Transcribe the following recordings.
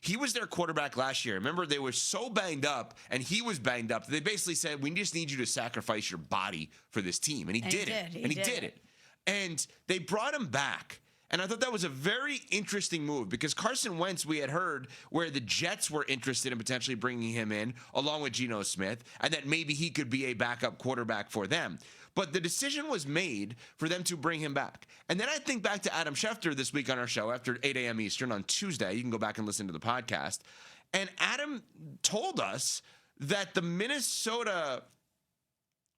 He was their quarterback last year. Remember, they were so banged up, and he was banged up. They basically said, we just need you to sacrifice your body for this team. And he did it. And they brought him back. And I thought that was a very interesting move because Carson Wentz, we had heard where the Jets were interested in potentially bringing him in along with Geno Smith, and that maybe he could be a backup quarterback for them. But the decision was made for them to bring him back. And then I think back to Adam Schefter this week on our show after 8 a.m. Eastern on Tuesday. You can go back and listen to the podcast. And Adam told us that the Minnesota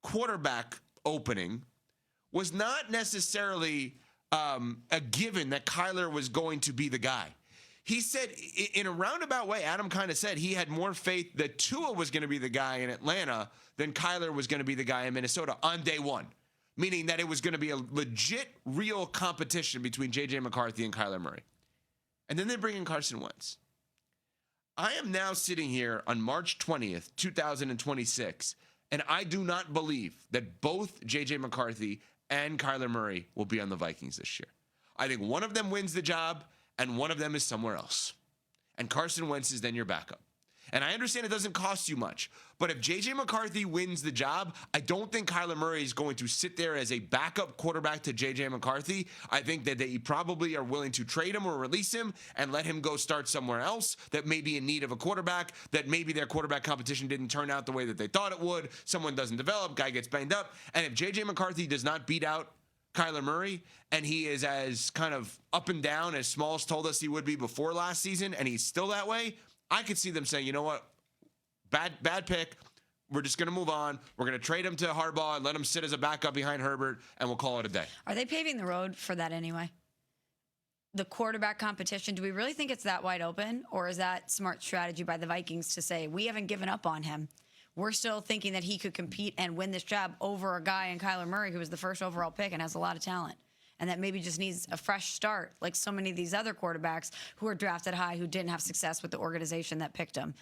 quarterback opening was not necessarily a given that Kyler was going to be the guy. He said, in a roundabout way, Adam kind of said he had more faith that Tua was going to be the guy in Atlanta than Kyler was going to be the guy in Minnesota on day one, meaning that it was going to be a legit, real competition between J.J. McCarthy and Kyler Murray. And then they bring in Carson Wentz. I am now sitting here on March 20th, 2026, and I do not believe that both J.J. McCarthy and Kyler Murray will be on the Vikings this year. I think one of them wins the job, and one of them is somewhere else. And Carson Wentz is then your backup. And I understand it doesn't cost you much, but if J.J. McCarthy wins the job, I don't think Kyler Murray is going to sit there as a backup quarterback to J.J. McCarthy. I think that they probably are willing to trade him or release him and let him go start somewhere else that may be in need of a quarterback, that maybe their quarterback competition didn't turn out the way that they thought it would. Someone doesn't develop, guy gets banged up. And if J.J. McCarthy does not beat out Kyler Murray, and he is as kind of up and down as Smalls told us he would be before last season, and he's still that way, I could see them saying, you know what, bad pick. We're just going to move on. We're going to trade him to Harbaugh and let him sit as a backup behind Herbert, and we'll call it a day. Are they paving the road for that anyway? The quarterback competition, do we really think it's that wide open, or is that smart strategy by the Vikings to say, we haven't given up on him? We're still thinking that he could compete and win this job over a guy in Kyler Murray who was the first overall pick and has a lot of talent, and that maybe just needs a fresh start like so many of these other quarterbacks who are drafted high who didn't have success with the organization that picked him.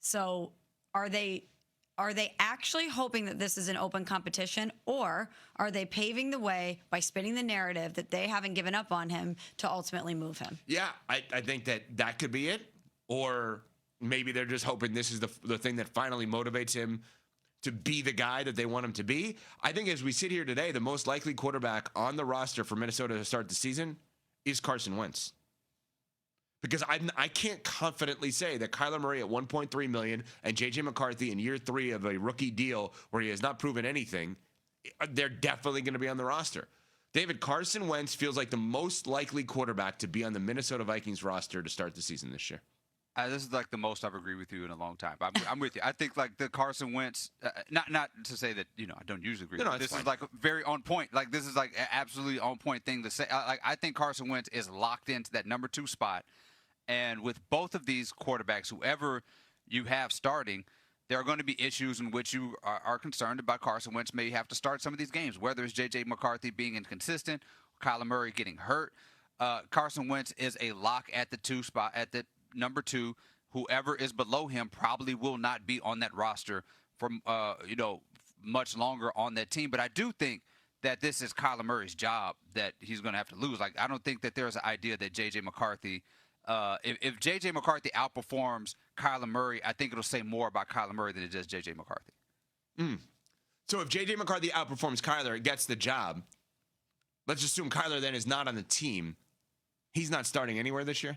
So are they actually hoping that this is an open competition, or are they paving the way by spinning the narrative that they haven't given up on him to ultimately move him? Yeah, I think that could be it, or maybe they're just hoping this is the thing that finally motivates him to be the guy that they want him to be. I think as we sit here today, the most likely quarterback on the roster for Minnesota to start the season is Carson Wentz. Because I can't confidently say that Kyler Murray at $1.3 million and J.J. McCarthy in year 3 of a rookie deal where he has not proven anything, they're definitely going to be on the roster. David, Carson Wentz feels like the most likely quarterback to be on the Minnesota Vikings roster to start the season this year. This is like the most I've agreed with you in a long time. I'm with you. I think like the Carson Wentz, not to say that, I don't usually agree. No, this fine. is like very on point. Like this is like an absolutely on point thing to say. I think Carson Wentz is locked into that number 2 spot. And with both of these quarterbacks, whoever you have starting, there are going to be issues in which you are concerned about. Carson Wentz may have to start some of these games, whether it's J.J. McCarthy being inconsistent, Kyler Murray getting hurt. Carson Wentz is a lock at the 2 spot, at the number 2. Whoever is below him probably will not be on that roster for much longer on that team. But I do think that this is Kyler Murray's job that he's going to have to lose. Like, I don't think that there's an idea that J.J. McCarthy if J.J. McCarthy outperforms Kyler Murray, I think it'll say more about Kyler Murray than it does J.J. McCarthy. So if J.J. McCarthy outperforms Kyler, gets the job, let's assume Kyler then is not on the team. He's not starting anywhere this year?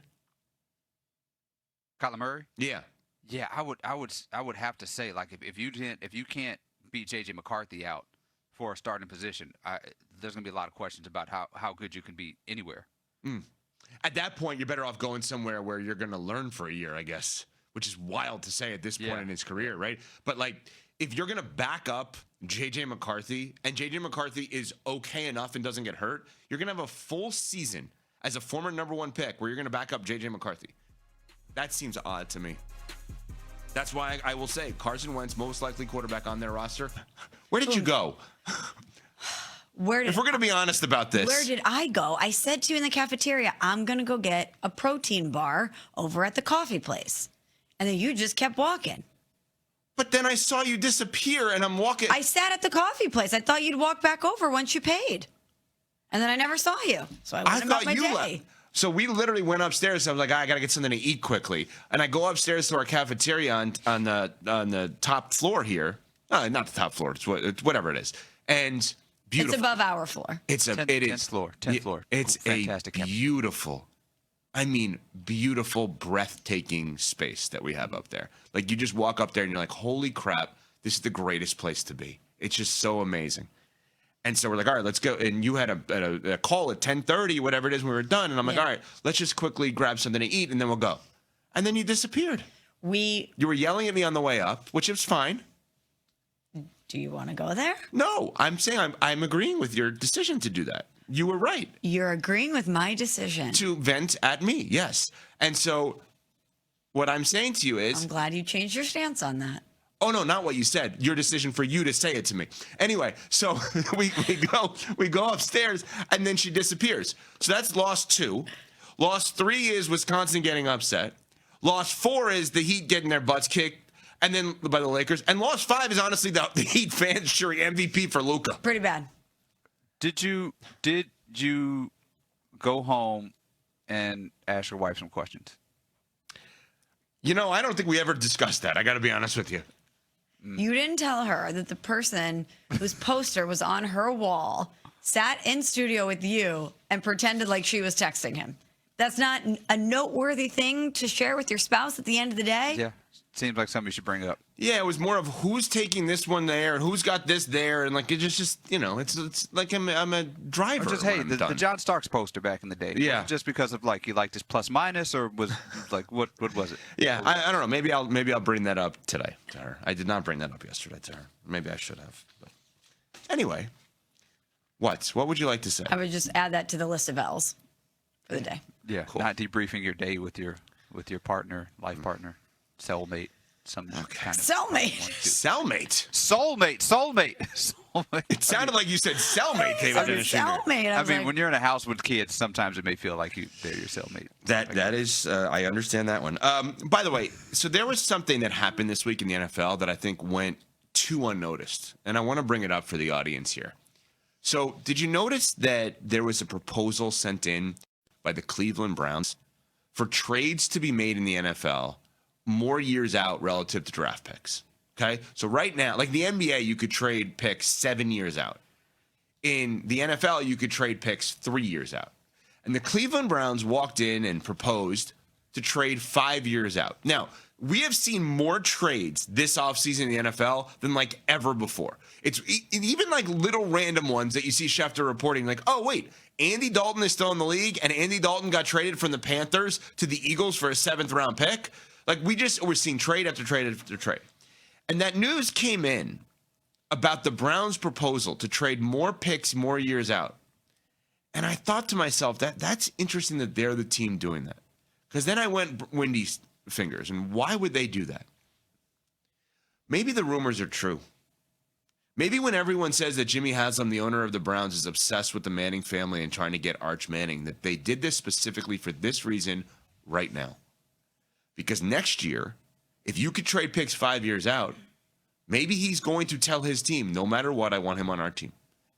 Kyler Murray? Yeah. Yeah, I would have to say, like, if you can't beat J.J. McCarthy out for a starting position, there's going to be a lot of questions about how good you can be anywhere. At that point, you're better off going somewhere where you're going to learn for a year, I guess, which is wild to say at this point in his career, right? But, like, if you're going to back up J.J. McCarthy, and J.J. McCarthy is okay enough and doesn't get hurt, you're going to have a full season as a former number 1 pick where you're going to back up J.J. McCarthy. That seems odd to me. That's why I will say Carson Wentz, most likely quarterback on their roster. Where did you go? If we're going to be honest about this. Where did I go? I said to you in the cafeteria, I'm going to go get a protein bar over at the coffee place. And then you just kept walking. But then I saw you disappear and I'm walking. I sat at the coffee place. I thought you'd walk back over once you paid. And then I never saw you. So I went about my day. Left. So we literally went upstairs. I was like, I got to get something to eat quickly. And I go upstairs to our cafeteria on the top floor here. Not the top floor. It's whatever it is. And beautiful. It's above our floor. It's a 10th floor. 10th floor. It's Fantastic a beautiful, beautiful, breathtaking space that we have up there. Like you just walk up there and you're like, holy crap, this is the greatest place to be. It's just so amazing. And so we're like, all right, let's go. And you had a call at 10:30, whatever it is, when we were done. And I'm like, all right, let's just quickly grab something to eat and then we'll go. And then you disappeared. You were yelling at me on the way up, which is fine. Do you want to go there? No, I'm saying I'm agreeing with your decision to do that. You were right. You're agreeing with my decision. To vent at me, yes. And so what I'm saying to you is... I'm glad you changed your stance on that. Oh, no, not what you said. Your decision for you to say it to me. Anyway, so we go upstairs, and then she disappears. So that's loss 2. Loss 3 is Wisconsin getting upset. Loss 4 is the Heat getting their butts kicked, and then by the Lakers. And loss 5 is honestly the Heat fans cheering MVP for Luka. Pretty bad. Did you go home and ask your wife some questions? I don't think we ever discussed that. I got to be honest with you. You didn't tell her that the person whose poster was on her wall sat in studio with you and pretended like she was texting him. That's not a noteworthy thing to share with your spouse at the end of the day? Yeah. Seems like something you should bring up. Yeah, it was more of who's taking this one there and who's got this there, and like it's just it's like I'm a driver. Or just the John Starks poster back in the day. Yeah, was it just because of like you liked his plus minus, or was like what was it? Yeah, I don't know. Maybe I'll bring that up today to her. I did not bring that up yesterday to her. Maybe I should have. But anyway, what would you like to say? I would just add that to the list of L's for the day. Yeah, cool. Not debriefing your day with your partner, life partner. Cellmate, some kind of soulmate. It sounded like you said cellmate, David. Cellmate. When you're in a house with kids, sometimes it may feel like they're your cellmate. That is, I understand that one. By the way, so there was something that happened this week in the NFL that I think went too unnoticed, and I want to bring it up for the audience here. So, did you notice that there was a proposal sent in by the Cleveland Browns for trades to be made in the NFL more years out relative to draft picks? Okay. So right now, like the NBA, you could trade picks 7 years out. In the NFL, you could trade picks 3 years out. And the Cleveland Browns walked in and proposed to trade 5 years out. Now, we have seen more trades this offseason in the NFL than like ever before. It's even like little random ones that you see Schefter reporting like, oh, wait, Andy Dalton is still in the league and Andy Dalton got traded from the Panthers to the Eagles for a 7th round pick. Like we're seeing trade after trade after trade. And that news came in about the Browns' proposal to trade more picks more years out. And I thought to myself, that's interesting that they're the team doing that. Because then I went Wendy's fingers. And why would they do that? Maybe the rumors are true. Maybe when everyone says that Jimmy Haslam, the owner of the Browns, is obsessed with the Manning family and trying to get Arch Manning, that they did this specifically for this reason right now. Because next year, if you could trade picks 5 years out, maybe he's going to tell his team, no matter what, I want him on our team.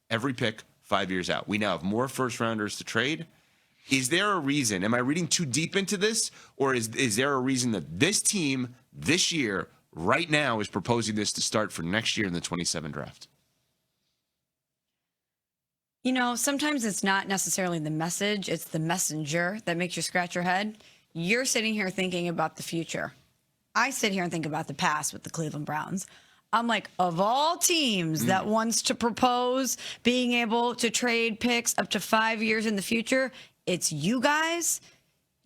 Every pick 5 years out. We now have more first rounders to trade. Is there a reason? Am I reading too deep into this? Or is there a reason that this team this year, right now, is proposing this to start for next year in the 27 draft? Sometimes it's not necessarily the message, it's the messenger that makes you scratch your head. You're sitting here thinking about the future. I sit here and think about the past with the Cleveland Browns. I'm like, of all teams that wants to propose being able to trade picks up to 5 years in the future, it's you guys.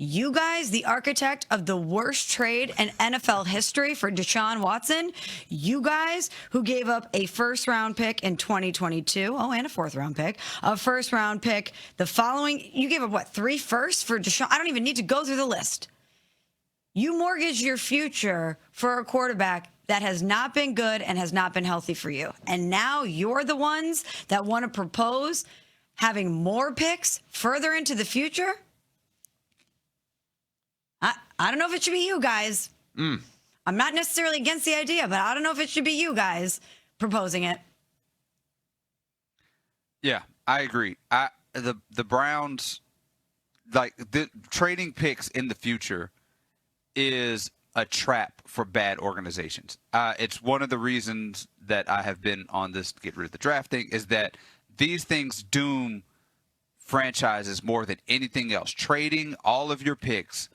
You guys, the architect of the worst trade in NFL history for Deshaun Watson. You guys who gave up a first-round pick in 2022. Oh, and a fourth-round pick. A first-round pick the following. You gave up, 3 firsts for Deshaun? I don't even need to go through the list. You mortgaged your future for a quarterback that has not been good and has not been healthy for you. And now you're the ones that want to propose having more picks further into the future? I don't know if it should be you guys. I'm not necessarily against the idea, but I don't know if it should be you guys proposing it. Yeah, I agree. The Browns, like the trading picks in the future is a trap for bad organizations. It's one of the reasons that I have been on this get rid of the draft thing is that these things doom franchises more than anything else. Trading all of your picks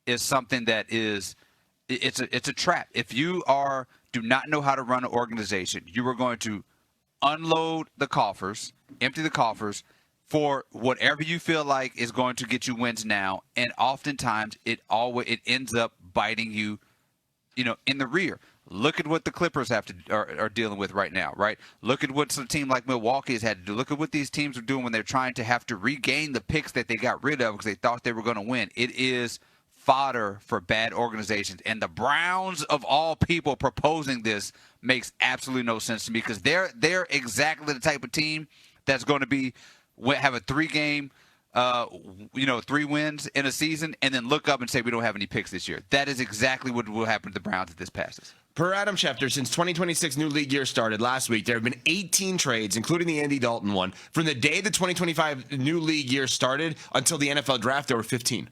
is something that is it's a trap. If you do not know how to run an organization, you are going to unload the coffers, empty the coffers for whatever you feel like is going to get you wins now, and oftentimes it ends up biting you, in the rear. Look at what the Clippers are dealing with right now, right? Look at what some team like Milwaukee has had to do. Look at what these teams are doing when they're trying to have to regain the picks that they got rid of because they thought they were going to win. It is fodder for bad organizations. And the Browns, of all people, proposing this makes absolutely no sense to me because they're exactly the type of team that's going to have a 3-game 3 wins in a season and then look up and say we don't have any picks this year. That is exactly what will happen to the Browns if this passes. Per Adam Schefter, since 2026 new league year started last week, there have been 18 trades, including the Andy Dalton one. From the day the 2025 new league year started until the NFL draft, there were 15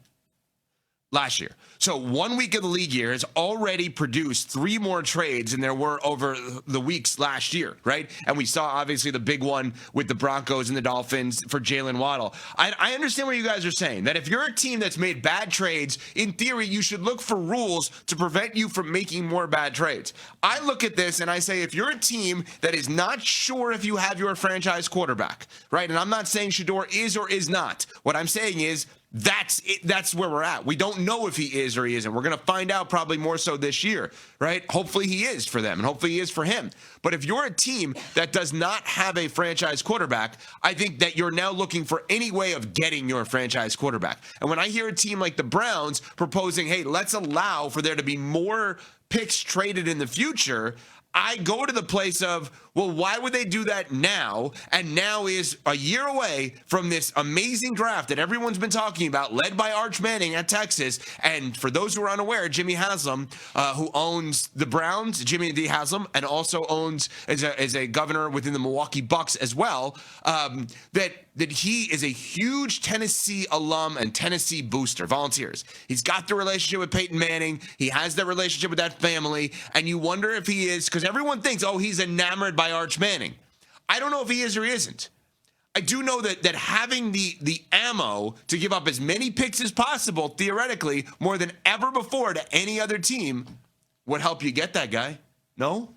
last year. So 1 week of the league year has already produced 3 more trades than there were over the weeks last year, right? And we saw, obviously, the big one with the Broncos and the Dolphins for Jalen Waddle. I understand what you guys are saying, that if you're a team that's made bad trades, in theory, you should look for rules to prevent you from making more bad trades. I look at this and I say, if you're a team that is not sure if you have your franchise quarterback, right? And I'm not saying Shedeur is or is not. What I'm saying is, that's it. That's where we're at. We don't know if he is or he isn't. We're going to find out probably more so this year, right? Hopefully he is for them and hopefully he is for him. But if you're a team that does not have a franchise quarterback, I think that you're now looking for any way of getting your franchise quarterback. And when I hear a team like the Browns proposing, hey, let's allow for there to be more picks traded in the future, I go to the place of, well, why would they do that now? And now is a year away from this amazing draft that everyone's been talking about, led by Arch Manning at Texas. And for those who are unaware, Jimmy Haslam, who owns the Browns, Jimmy D. Haslam, and also owns as a governor within the Milwaukee Bucks as well, that he is a huge Tennessee alum and Tennessee booster, Volunteers. He's got the relationship with Peyton Manning. He has that relationship with that family. And you wonder if he is, because everyone thinks, oh, he's enamored by Arch Manning. I don't know if he is or he isn't. I do know that having the ammo to give up as many picks as possible, theoretically, more than ever before to any other team, would help you get that guy. No?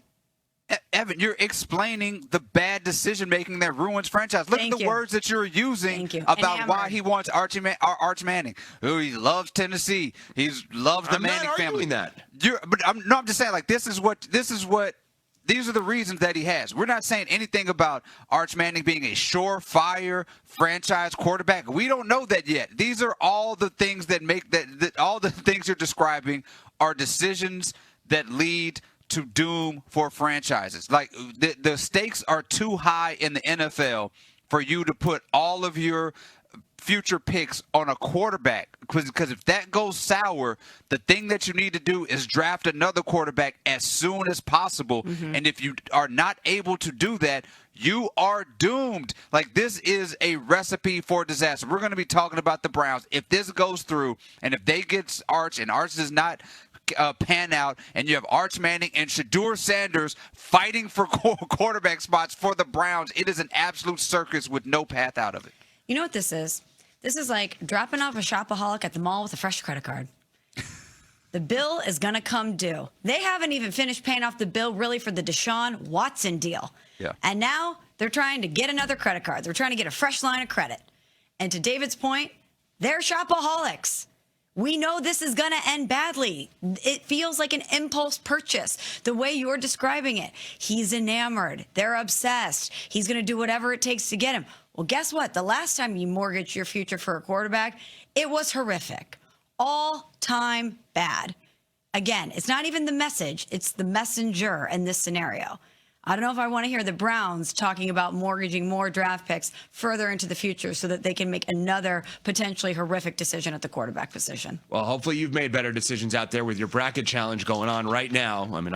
Evan, you're explaining the bad decision-making that ruins franchise. Look at the words that you're using about why he wants Arch Manning. Oh, he loves Tennessee. He loves the Manning family. I'm not arguing that. But I'm just saying, like, these are the reasons that he has. We're not saying anything about Arch Manning being a surefire franchise quarterback. We don't know that yet. These are all the things that make that all the things you're describing are decisions that lead to doom for franchises. Like the stakes are too high in the NFL for you to put all of your future picks on a quarterback, because if that goes sour, the thing that you need to do is draft another quarterback as soon as possible. And if you are not able to do that, you are doomed. Like, this is a recipe for disaster. We're going to be talking about the Browns. If this goes through and if they get Arch and Arch does not pan out, and you have Arch Manning and Shedeur Sanders fighting for quarterback spots for the Browns, it is an absolute circus with no path out of it. You know what this is? This is like dropping off a shopaholic at the mall with a fresh credit card. The bill is going to come due. They haven't even finished paying off the bill really for the Deshaun Watson deal. Yeah. And now they're trying to get another credit card. They're trying to get a fresh line of credit. And to David's point, they're shopaholics. We know this is going to end badly. It feels like an impulse purchase, the way you're describing it. He's enamored. They're obsessed. He's going to do whatever it takes to get him. Well, guess what? The last time you mortgaged your future for a quarterback, it was horrific. All-time bad. Again, it's not even the message. It's the messenger in this scenario. I don't know if I want to hear the Browns talking about mortgaging more draft picks further into the future so that they can make another potentially horrific decision at the quarterback position. Well, hopefully you've made better decisions out there with your bracket challenge going on right now. I mean,